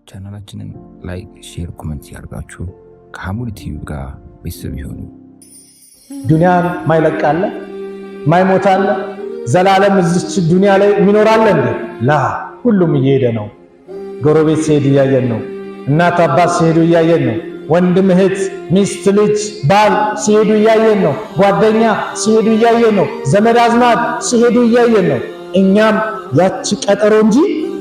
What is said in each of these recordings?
ቻናላችንን ላይክ፣ ሼር፣ ኮሜንት ያርጋችሁ ከሐሙድ ቲቪ ጋር ቤተሰብ ይሁኑ። ዱንያን ማይለቃለ ማይሞታለ ዘላለም እዚች ዱንያ ላይ የሚኖራለ እንዴ? ላ ሁሉም እየሄደ ነው። ጎረቤት ሲሄድ እያየን ነው። እናት አባት ሲሄዱ እያየን ነው። ወንድም እህት፣ ሚስት፣ ልጅ፣ ባል ሲሄዱ እያየን ነው። ጓደኛ ሲሄዱ እያየን ነው። ዘመድ አዝማድ ሲሄዱ እያየን ነው። እኛም ያቺ ቀጠሮ እንጂ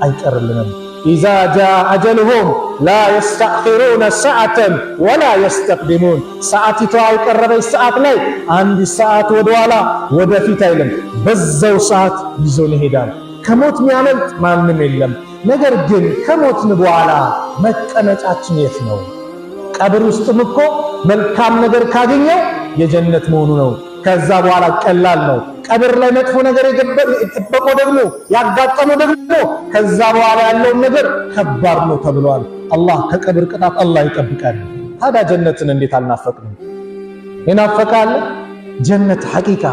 አይቀርልንም። ኢዛ ጃአ አጀልሁም ላ የስተእኺሩነ ሰዓተን ወላ የስተቅዲሙን። ሰዓቲቷ የቀረበች ሰዓት ላይ አንድ ሰዓት ወደኋላ ወደፊት አይልም። በዛው ሰዓት ይዞን ይሄዳል። ከሞት የሚያመልጥ ማንም የለም። ነገር ግን ከሞትን በኋላ መቀመጫችን የት ነው? ቀብር ውስጥም እኮ መልካም ነገር ካገኘው የጀነት መሆኑ ነው። ከዛ በኋላ ቀላል ነው። ቀብር ላይ መጥፎ ነገር የጠበቀው ደግሞ ያጋጠመው ደግሞ ከዛ በኋላ ያለውን ነገር ከባድ ነው ተብሏል። አላህ ከቀብር ቅጣት አላህ ይጠብቃል። ታዲያ ጀነትን እንዴት አልናፈቅንም? ይናፈቃል። ጀነት ሐቂቃ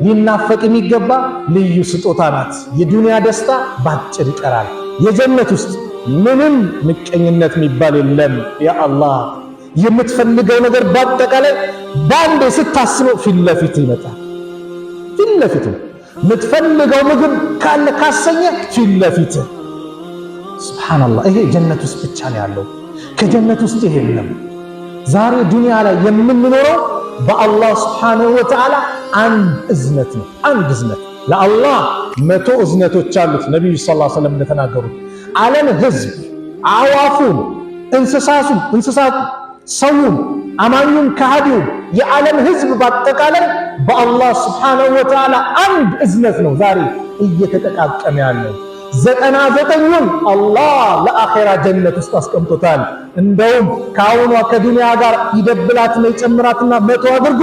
ሊናፈቅ የሚገባ ልዩ ስጦታ ናት። የዱንያ ደስታ ባጭር ይቀራል። የጀነት ውስጥ ምንም ምቀኝነት የሚባል የለም። ያ አላህ የምትፈልገው ነገር በአጠቃላይ ባንዴ ስታስበው ፊት ለፊት ይመጣል። ፊት ለፊት የምትፈልገው ምግብ ካለ ካሰኘ ፊት ለፊት። ሱብሃንአላህ፣ ይሄ ጀነት ውስጥ ብቻ ነው ያለው። ከጀነት ውስጥ ይሄ የለም። ዛሬ ዱንያ ላይ የምንኖረው በአላህ ሱብሓነሁ ወተዓላ አንድ እዝነት ነው። አንድ እዝነት ለአላህ 100 እዝነቶች አሉት። ነብዩ ሰለላሁ ዐለይሂ ወሰለም እንደተናገሩት ዓለም ህዝብ፣ አዋፉም፣ እንስሳቱ፣ ሰውም፣ አማኙም፣ ከሃዲውም የዓለም ህዝብ በአጠቃላይ በአላህ ሱብሓነሁ ወተዓላ አንድ እዝነት ነው ዛሬ እየተጠቃቀመ ያለው። 99ን አላህ ለአኺራ ጀነት ውስጥ አስቀምጦታል። እንደውም ከአሁኗ ከዱንያ ጋር ይደብላትና ይጨምራትና 100 አድርጎ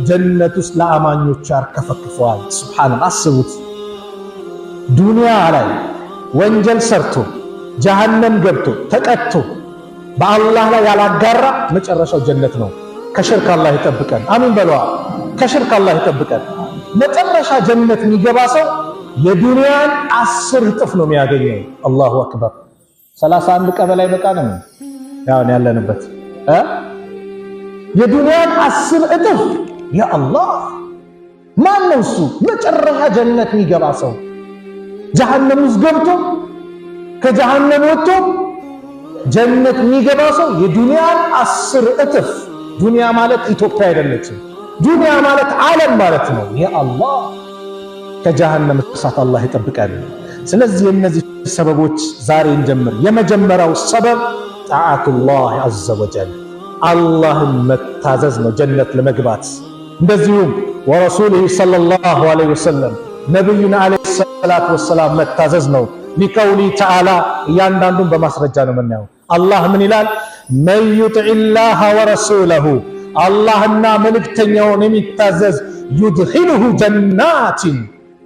ጀነት ውስጥ ለአማኞች ያርከፈክፈዋል። ሱብሃንአላህ፣ አስቡት። ዱንያ ላይ ወንጀል ሰርቶ ጀሃነም ገብቶ ተቀጥቶ በአላህ ላይ ያላጋራ መጨረሻው ጀነት ነው። ከሽርክ አላህ ይጠብቀን። አሚን በለዋ። ከሽርክ አላህ ይጠብቀን። መጨረሻ ጀነት የሚገባ ሰው የዱንያን 10 እጥፍ ነው የሚያገኘው። አላሁ አክበር። 31 ቀበሌ በቃንም ያው ያለንበት የዱንያን 10 እጥፍ። ያ አላህ፣ ማን ነው እሱ? መጨረሻ ጀነት የሚገባ ሰው ጀሃነም ውስጥ ገብቶ ከጀሃነም ወጥቶ ጀነት የሚገባ ሰው የዱንያን 10 እጥፍ። ዱንያ ማለት ኢትዮጵያ አይደለችም። ዱንያ ማለት ዓለም ማለት ነው። ያ አላህ፣ ከጀሃነም እሳት አላህ ይጠብቃል። ስለዚህ የነዚህ ሰበቦች ዛሬ እንጀምር። የመጀመሪያው ሰበብ ጣዓቱላህ ዐዘ ወጀል፣ አላህን መታዘዝ ነው ጀነት ለመግባት። እንደዚሁም ወረሱሊሂ ሰለላሁ ዐለይሂ ወሰለም ነብዩና ዐለይሂ ሰላቱ ወሰላም መታዘዝ ነው። ሊቀውሊ ተዓላ እያንዳንዱን በማስረጃ ነው የምናየው። አላህ ምን ይላል? መን ዩጢዒላህ ወረሱለሁ፣ አላህና መልእክተኛውን የሚታዘዝ ዩድኺልሁ ጀናቲን፣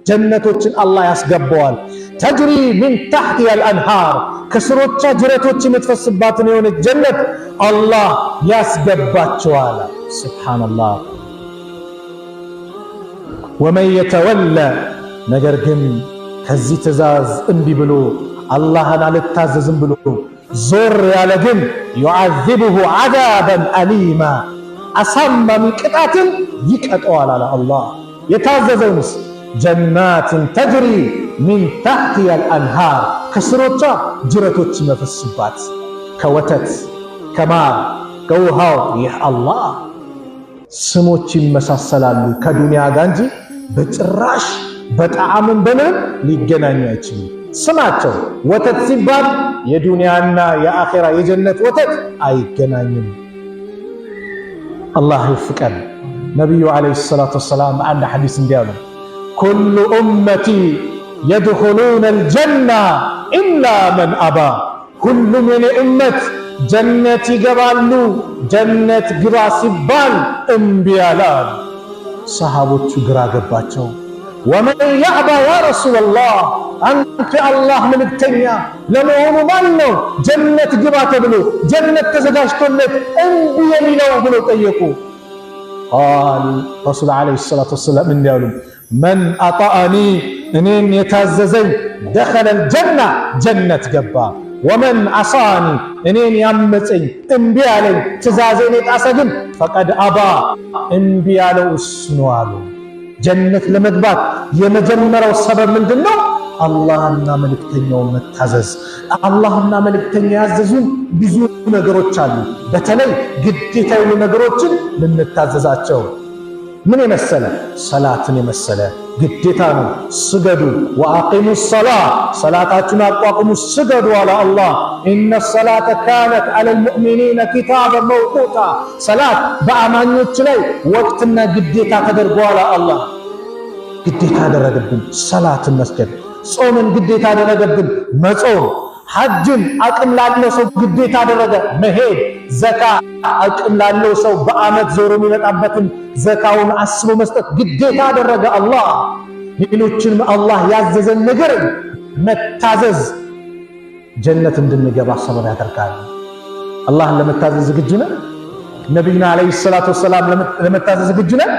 ጀነቶችን አላህ ያስገባዋል። ተጅሪ ሚን ተሕቲሃ አልአንሃር፣ ከስሮቿ ጅረቶች የምትፈስባትን የሆነች ጀነት አላህ ያስገባቸዋል። ሱብሓነላህ። ወመን የተወለ፣ ነገር ግን ከዚህ ትእዛዝ እንቢ ብሎ አላህን አልታዘዝም ብሎ ዞር ያለ ግን ዩዓዚብሁ ዐዛበን አሊማ፣ አሳማሚ ቅጣትን ይቀጠዋል አለ አላህ። የታዘዘውንስ ጀናትን ተጅሪ ሚን ተሕቲሃ አልአንሃር፣ ከስሮቿ ጅረቶች መፈስባት ከወተት ከማር ከውሃው። ይህ አላህ ስሞች ይመሳሰላሉ ከዱንያ ጋር እንጂ በጭራሽ በጣዕምን በምንም ሊገናኙ አይችሉም። ስማቸው ወተት ሲባል የዱንያና የአኺራ የጀነት ወተት አይገናኝም። አላህ ይፍቀን። ነቢዩ ዓለይሂ ሰላቱ ወሰላም በአንድ ሐዲስ እንዲህ አሉ፣ ኩሉ ኡመቲ የድኹሉነ አልጀና ኢላ መን አባ፣ ሁሉም የኔ እመት ጀነት ይገባሉ፣ ጀነት ግባ ሲባል እምቢ አላሉ። ሰሃቦቹ ግራ ገባቸው። ወመን ያዕባ ያ ረሱለላህ፣ አንተ አላህ መልእክተኛ ለመሆኑ ማን ነው ጀነት ግባ ተብሎ ጀነት ተዘጋጅቶለት እምቢ የሚለው ብለው ጠየቁ። ቃል ረሱል ዓለይሂ ሰላቱ ወሰላም እንዲህ አሉ፣ መን አጣአኒ፣ እኔን የታዘዘኝ ደኸለል ጀና፣ ጀነት ገባ። ወመን አሳኒ እኔን ያመፀኝ እምቢ ያለኝ ትእዛዜን የጣሰ ግን ፈቀድ አባ እምቢ ያለው እሱ ነው አሉ። ጀነት ለመግባት የመጀመሪያው ሰበብ ምንድነው? አላህና መልእክተኛውን መታዘዝ። አላህና መልእክተኛ ያዘዙን ብዙ ነገሮች አሉ። በተለይ ግዴታ የሆኑ ነገሮችን ልንታዘዛቸው። ምን የመሰለ ሰላትን የመሰለ ግዴታ ነው። ስገዱ ወአቂሙ ሰላ ሰላታችሁን አቋቁሙ ስገዱ አለ አላህ። ኢነ ሰላተ ካነት ዐለል ሙእሚኒነ ኪታበን መውቁታ ሰላት በአማኞች ላይ ወቅትና ግዴታ ተደርጓል አላህ። ግዴታ አደረገብን ሰላትን መስገድ። ጾምን ግዴታ አደረገብን መጾም። ሐጅን አቅም ላለው ሰው ግዴታ አደረገ መሄድ። ዘካ አቅም ላለው ሰው በአመት ዞሮ የሚመጣበትን ዘካውን አስቦ መስጠት ግዴታ አደረገ አላህ። ሌሎችንም አላህ ያዘዘን ነገር መታዘዝ ጀነት እንድንገባ ሰበብ ያደርጋል። አላህን ለመታዘዝ ዝግጁ ነን? ነቢዩና አለይሂ ሰላቱ ወሰላም ለመታዘዝ ዝግጁ ነን?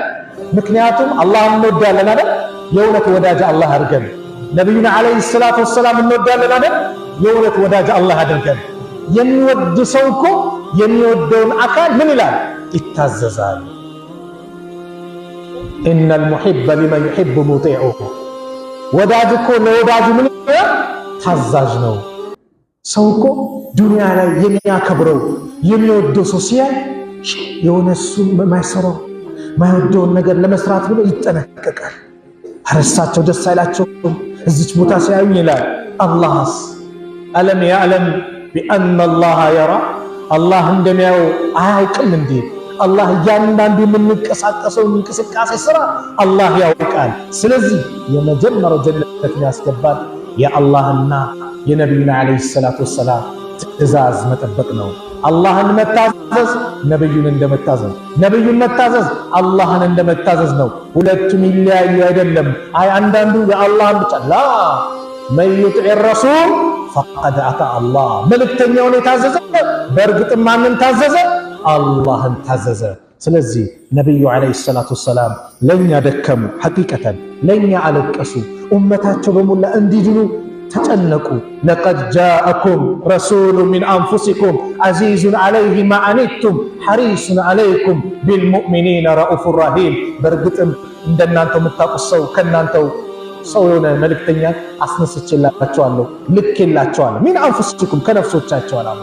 ምክንያቱም አላህን እንወዳለን አይደል? የእውነት ወዳጅ አላህ አድርገን። ነቢዩና አለይሂ ሰላቱ ወሰላም እንወዳለን አይደል? የእውነት ወዳጅ አላህ አድርገን። የሚወድ ሰው እኮ የሚወደውን አካል ምን ይላል? ይታዘዛል። ኢነል ሙሂበ ሊመን ዩሂቡ ሙጢዑሁ ወዳጅ እኮ ለወዳጁ ምን ይላል? ታዛዥ ነው። ሰው እኮ ዱንያ ላይ የሚያከብረው የሚወደው ሰው ሲያይ የሆነ እሱ የማይሰራው የማይወደውን ነገር ለመስራት ብሎ ይጠነቀቃል። እሳቸው ደስ አይላቸውም እዚች ቦታ ሲያዩ ይላል። አላህስ አለም ያዕለም ቢአነ አላህ የራ አላህ እንደሚያየው አያውቅም እንዴ? አላህ እያንዳንዱ የምንቀሳቀሰው እንቅስቃሴ ስራ አላህ ያውቃል። ስለዚህ የመጀመሪያው ጀነት ያስገባል የአላህና የነቢዩና አለይሂ ሰላቱ ወሰላም ትእዛዝ መጠበቅ ነው። አላህን መታዘዝ ነብዩን እንደመታዘዝ፣ ነብዩን መታዘዝ አላህን እንደመታዘዝ ነው። ሁለቱም ይለያዩ አይደለም። አይ አንዳንዱ የአላህን ብቻ ላ መን ዩጢዕ ረሱል ፈቀድ አታ አላህ መልእክተኛውን የታዘዘ በእርግጥም ማንን ታዘዘ? አላህን ታዘዘ። ስለዚህ ነብዩ አለይሂ ሰላቱ ወሰላም ለኛ ደከሙ፣ ሐቂቀተን ለኛ አለቀሱ፣ ኡመታቸው በሙላ እንዲድኑ ተጨነቁ። ለቀድ ጃአኩም ረሱሉ ሚን አንፉሲኩም ዐዚዙን ዐለይሂ ማ ዐኒቱም ሐሪሱን ዐለይኩም ቢልሙእሚኒነ ረኡፉር ረሂም። በእርግጥም እንደናንተው የምታውቁት ሰው ከናንተው ሰው የሆነ መልእክተኛ አስነስቼላቸዋለሁ ልኬላቸዋለሁ። ሚን አንፉሲኩም ከነፍሶቻቸው አላማ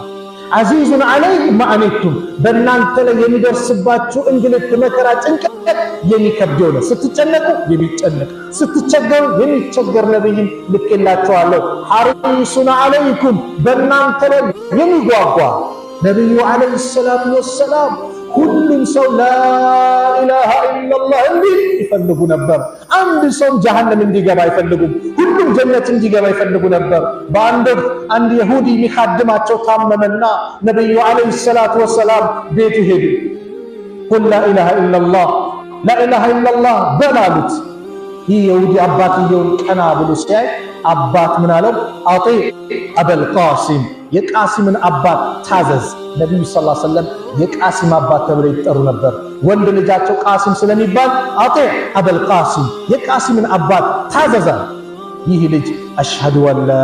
ዐዚዙን ዐለይሂ ማ ዐኒቱም በእናንተ ላይ የሚደርስባችሁ እንግልት፣ መከራ፣ ጭንቀት የሚከብድ የሆነ ስትጨነቁ የሚጨነቅ ስትቸገሩ የሚቸገር ነብይን ልኬላቸዋለሁ። ሐሪሱን ዐለይኩም በእናንተ ላይ የሚጓጓ ነብዩ ዐለይሂ ሰላቱ ወሰላም ሁሉም ሰው ላኢላሃ ኢለላህ እንዲል ይፈልጉ ነበር። አንድ ሰው ጀሃነም እንዲገባ አይፈልጉም። ሁሉም ጀነት እንዲገባ ይፈልጉ ነበር። በአንድ ወቅት አንድ ይሁዲ የሚካድማቸው ታመመና ነብዩ ዐለይሂ ሰላቱ ወሰላም ቤቱ ሄዱ። ቁል ላኢላሃ ኢለላህ ላኢላሃ ኢለላህ በላሉት። ይህ ይሁዲ አባትየውን ቀና ብሎ ሲያይ አባት ምን አለው? አጢዕ አበል ቃሲም የቃሲምን አባት ታዘዝ። ነቢዩ ሰለላሁ ዐለይሂ ወሰለም የቃሲም አባት ተብለው ይጠሩ ነበር። ወንድ ልጃቸው ቃሲም ስለሚባል አጢዕ አበል ቃሲም የቃሲምን አባት ታዘዛ። ይህ ልጅ አሽሀዱ አን ላ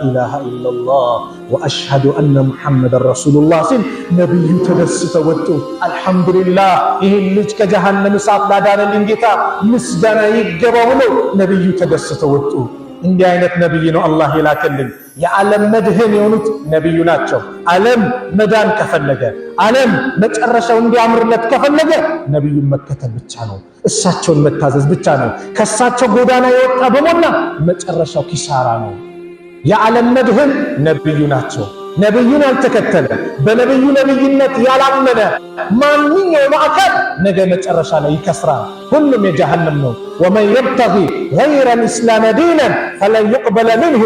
ኢላሃ ኢለላህ ወአሽሀዱ አነ ሙሐመደን ረሱሉላህ ሲል ነቢዩ ተደስተው ወጡ። አልሐምዱሊላህ ይህን ልጅ ከጀሃነም እሳት ላዳነልኝ ጌታ ምስጋና ይገባው ብለው ነቢዩ ተደስተው ወጡ። እንዲህ አይነት ነቢይ ነው አላህ የላከልን። የዓለም መድህን የሆኑት ነቢዩ ናቸው። ዓለም መዳን ከፈለገ ዓለም መጨረሻው እንዲያምርለት ከፈለገ ነቢዩን መከተል ብቻ ነው። እሳቸውን መታዘዝ ብቻ ነው። ከእሳቸው ጎዳና የወጣ በሞላ መጨረሻው ኪሳራ ነው። የዓለም መድህን ነቢዩ ናቸው። ነቢዩን ያልተከተለ በነቢዩ ነቢይነት ያላመነ ማንኛውም አካል ነገ መጨረሻ ላይ ይከስራል። ሁሉም የጀሃነም ነው። ወመን የብተጊ ገይረ ልእስላም ዲነን ፈለን ዩቅበለ ምንሁ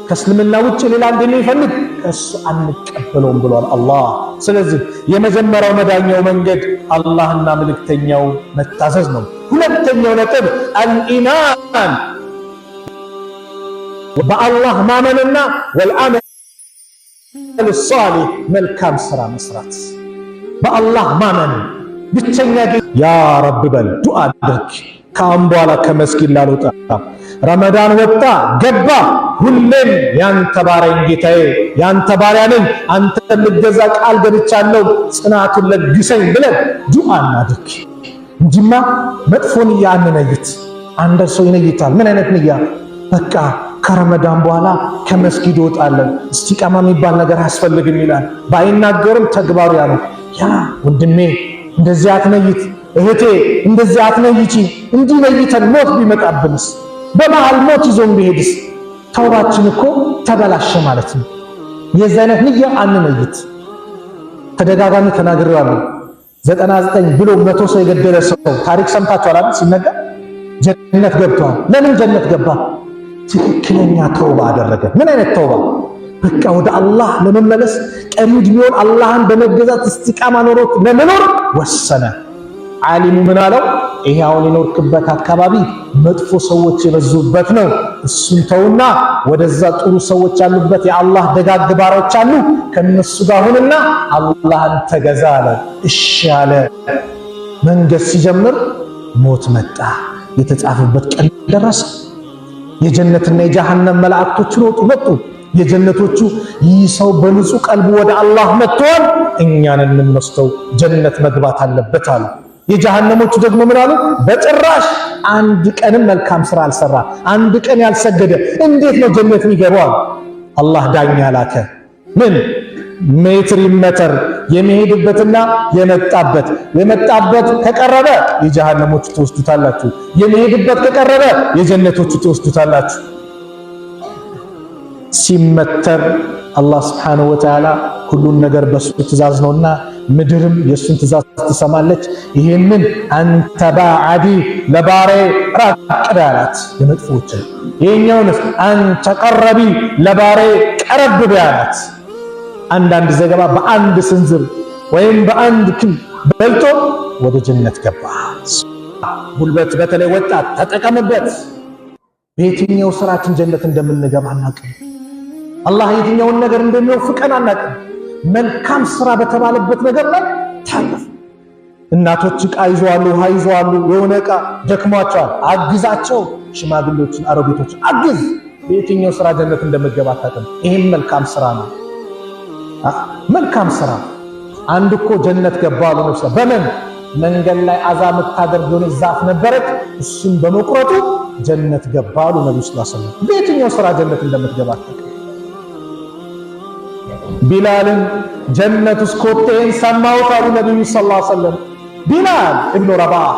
ከእስልምና ውጭ ሌላ እንደሚፈልግ ከእሱ አንቀበለውም ብሏል አላህ። ስለዚህ የመጀመሪያው መዳኛው መንገድ አላህና መልእክተኛው መታዘዝ ነው። ሁለተኛው ነጥብ አልኢማን በአላህ ማመንና ወልአመል ሷሊህ መልካም ስራ መስራት። በአላህ ማመን ብቸኛ ያ ረብ በል ዱዓ አድርግ። ከአሁን በኋላ ከመስጊድ ላልወጣ ረመዳን ወጣ ገባ ሁሌም ያንተ ባሪያ ጌታዬ ያንተ ባሪያ ነኝ አንተ ልገዛ ቃል ገብቻለሁ ጽናቱን ለግሰኝ ብለን ዱዓ እናድርግ እንጂማ መጥፎን ያንነይት አንድ ሰው ይነይታል ምን አይነት ንያ በቃ ከረመዳን በኋላ ከመስጊድ ወጣለሁ እስቲቃማ የሚባል ነገር አያስፈልግም ይላል ባይናገርም ተግባሩ ያለው ያ ወንድሜ እንደዚህ አትነይት እህቴ እንደዚህ አትነይቺ እንዲህ ነይተን ሞት ቢመጣብንስ በመሃል ሞት ይዞን ቢሄድስ ተውባችን እኮ ተበላሸ ማለት ነው የዚህ አይነት ንያ አንነይት ተደጋጋሚ ተናግሬዋለሁ 99 ብሎ 100 ሰው የገደለ ሰው ታሪክ ሰምታችኋል አይደል ሲነገር ጀነት ገብቷል ለምን ጀነት ገባ ትክክለኛ ተውባ አደረገ ምን አይነት ተውባ በቃ ወደ አላህ ለመመለስ ቀሪው ዕድሜውን አላህን በመገዛት እስቲቃማ ኖሮት ለመኖር ወሰነ ዓሊሙ ምን አለው ይሄ አሁን የኖርክበት አካባቢ መጥፎ ሰዎች የበዙበት ነው እሱን ተውና ወደዛ ጥሩ ሰዎች ያሉበት የአላህ ደጋግ ባሮች አሉ ከነሱ ጋር ሁንና አላህን ተገዛ አለ እሺ አለ መንገድ ሲጀምር ሞት መጣ የተጻፈበት ቀን ደረሰ የጀነትና የጀሃነም መላእክቶች ሮጡ መጡ የጀነቶቹ ይህ ሰው በንጹህ ቀልቡ ወደ አላህ መጥቷል እኛን እንመስተው ጀነት መግባት አለበት አሉ የጀሃነሞቹ ደግሞ ምን አሉ በጭራሽ አንድ ቀንም መልካም ስራ አልሰራ አንድ ቀን ያልሰገደ እንዴት ነው ጀነት የሚገባው አላህ ዳኛ ላከ ምን ሜትር ይመተር የሚሄድበትና የመጣበት ከቀረበ የጀሃነሞቹ ተወስዱታላችሁ የሚሄድበት ከቀረበ የጀነቶቹ ተወስዱታላችሁ ሲመተር አላህ Subhanahu Wa Ta'ala ሁሉን ነገር በሱ ትእዛዝ ነውና ምድርም የሱን ትእዛዝ ትሰማለች ይሄንን አንተ ባዓዲ ለባሬ ራቅ ያላት የመጥፎች ይሄኛውንስ አንተ ቀረቢ ለባሬ ቀረብ ያላት አንዳንድ ዘገባ በአንድ ስንዝር ወይም በአንድ ክም በልቶ ወደ ጀነት ገባ ጉልበት በተለይ ወጣት ተጠቀምበት በየትኛው ስራችን ጀነት እንደምንገባ አናውቅም አላህ የትኛውን ነገር እንደሚወፍቀን አናውቅም መልካም ስራ በተባለበት ነገር ላይ ታለፍ እናቶች ዕቃ ይዘዋሉ ውሃ ይዘዋሉ የሆነ ዕቃ ደክሟቸዋል አግዛቸው ሽማግሌዎችን አሮጊቶችን አግዝ በየትኛው ስራ ጀነት እንደምትገባ አታውቅም ይሄም መልካም ስራ ነው መልካም ስራ አንድ እኮ ጀነት ገባሉ ነው በመን መንገድ ላይ አዛም ታደርግ የሆነ ዛፍ ነበረች እሱን በመቁረጡ ጀነት ገባሉ ነብዩ ሰለላሁ ዐለይሂ ወሰለም በየትኛው ስራ ጀነት እንደምትገባ አታውቅም ቢላልን ጀነት ውስጥ ኮቴን ሰማሁት አሉ ነብዩ ሰለላሁ ዐለይሂ ወሰለም ቢላል ኢብኑ ረባህ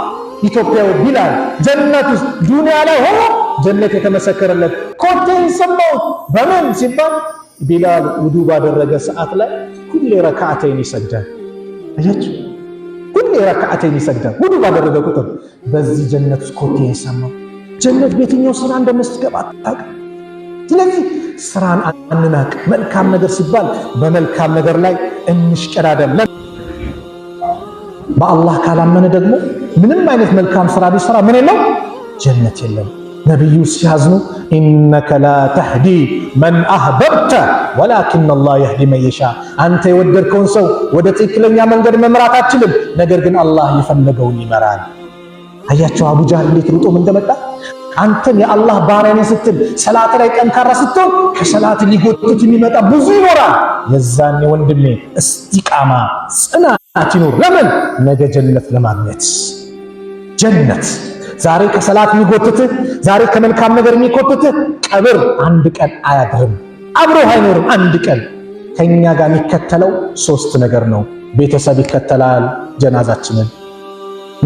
ኢትዮጵያው ቢላል ጀነት ውስጥ ዱንያ ላይ ሆኖ ጀነት የተመሰከረለት ኮቴን ሰማሁት በምን ሲባል ቢላል ውዱ ባደረገ ሰዓት ላይ ሁሌ ረካዓተይን ይሰግዳል አያችሁ ሁሌ ረካዓተይን ይሰግዳል ውዱ ባደረገ ቁጥር በዚህ ጀነት ውስጥ ኮቴን ሰማው ጀነት በየትኛው ስራ እንደምትገባ አታውቅም ስለዚህ ስራን አንናቅ መልካም ነገር ሲባል በመልካም ነገር ላይ እንሽቀዳደም በአላህ ካላመነ ደግሞ ምንም አይነት መልካም ስራ ቢሰራ ምን የለው ጀነት የለም ነብዩ ሲያዝኑ ኢነከ ላ ተህዲ መን አህበብተ ወላኪን አላህ ይህዲ መን ይሻ አንተ የወደድከውን ሰው ወደ ትክክለኛ መንገድ መምራት አትችልም ነገር ግን አላህ የፈለገውን ይመራል አያቸው አቡ ጃህል እንዴት ሩጦ እንደመጣ አንተን የአላህ ባሪያ ነኝ ስትል ሰላት ላይ ጠንካራ ስትሆን ከሰላት ሊጎትት የሚመጣ ብዙ ይኖራል የዛኔ ወንድሜ እስቲቃማ ጽናት ይኖር ለምን ነገ ጀነት ለማግኘት ጀነት ዛሬ ከሰላት የሚጎትት ዛሬ ከመልካም ነገር የሚጎትት ቀብር አንድ ቀን አያድርም አብሮ አይኖርም አንድ ቀን ከኛ ጋር የሚከተለው ሶስት ነገር ነው ቤተሰብ ይከተላል ጀናዛችንን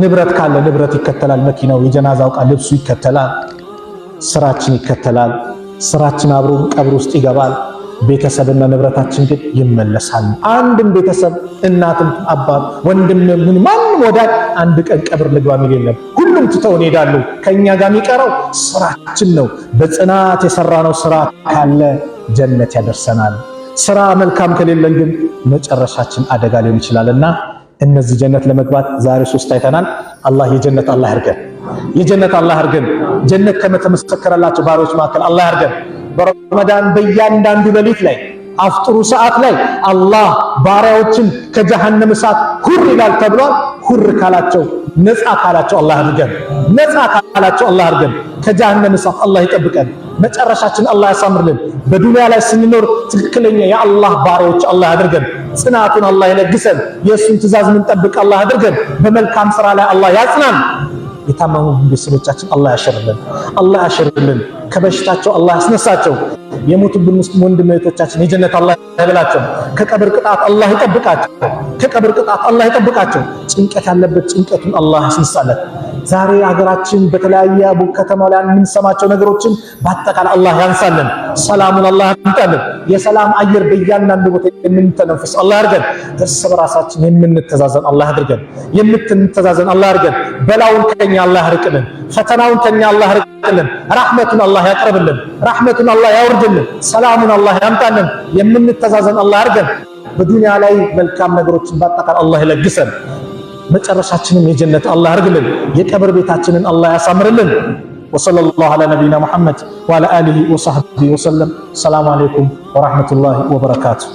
ንብረት ካለ ንብረት ይከተላል መኪናው የጀናዛው ቃል ልብሱ ይከተላል ስራችን ይከተላል ስራችን አብሮ ቀብር ውስጥ ይገባል ቤተሰብና ንብረታችን ግን ይመለሳል አንድም ቤተሰብ እናትም አባት ወንድም ምን ማንም ወዳጅ አንድ ቀን ቀብር ልግባ የሚል የለም ሁሉም ትተው ይሄዳሉ ከኛ ጋር የሚቀረው ስራችን ነው በጽናት የሰራነው ስራ ካለ ጀነት ያደርሰናል ስራ መልካም ከሌለን ግን መጨረሻችን አደጋ ሊሆን ይችላልና እነዚህ ጀነት ለመግባት ዛሬ ሶስት አይተናል አላህ የጀነት አላህ ያርገን የጀነት አላህ ያርገን ጀነት ከመተመሰከረላቸው ባሮች መካከል አላህ ያርገን በረመዳን በእያንዳንዱ ሌሊት ላይ አፍጥሩ ሰዓት ላይ አላህ ባሪያዎችን ከጀሃነም እሳት ሁር ይላል ተብሏል ሁር ካላቸው ነፃ ካላቸው አላህ አድርገን፣ ነፃ ካላቸው አላህ አድርገን። ከጀሃነም እሳት አላህ ይጠብቀን። መጨረሻችን አላህ ያሳምርልን። በዱንያ ላይ ስንኖር ትክክለኛ የአላህ ባሪያዎች አላህ አድርገን። ጽናቱን አላህ ይለግሰን። የእሱን ትእዛዝ ምንጠብቅ አላህ አድርገን። በመልካም ስራ ላይ አላህ ያጽናን። የታመሙ ቤተሰቦቻችን አላህ ያሽርልን፣ አላህ ያሽርልን። ከበሽታቸው አላህ ያስነሳቸው። የሞቱብን ሙስሊም ወንድም እህቶቻችን የጀነት አላህ ያበላቸው። ከቀብር ቅጣት አላህ ይጠብቃቸው፣ ከቀብር ቅጣት አላህ ይጠብቃቸው። ጭንቀት ያለበት ጭንቀቱን አላህ ያስነሳለት። ዛሬ ሀገራችን በተለያየ ከተማ ላይ የምንሰማቸው ነገሮችን በአጠቃላይ አላህ ያንሳልን። ሰላሙን አላህ ያምጣልን። የሰላም አየር በእያንዳንዱ ቦታ የምንተነፍስ አላህ አድርገን። እርስ በራሳችን የምንተዛዘን አላህ አድርገን፣ የምንተዛዘን አላህ አድርገን። በላውን ከኛ አላህ ያርቅልን፣ ፈተናውን ከኛ አላህ ያርቅልን። ረሕመቱን አላህ ያቅርብልን፣ ረሕመቱን አላህ ያውርድልን፣ ሰላሙን አላህ ያምጣልን። የምንተዛዘን አላህ አድርገን። በዱንያ ላይ መልካም ነገሮችን በአጠቃላይ አላህ ይለግሰን። መጨረሻችንን የጀነት አላህ ያርግልን። የቀብር ቤታችንን አላህ ያሳምርልን። ወሰለላሁ ዐላ ነቢይና ሙሐመድ ወዐላ አሊሂ ወሰሕቢሂ ወሰለም። ሰላም አለይኩም ወራህመቱላሂ ወበረካቱሁ።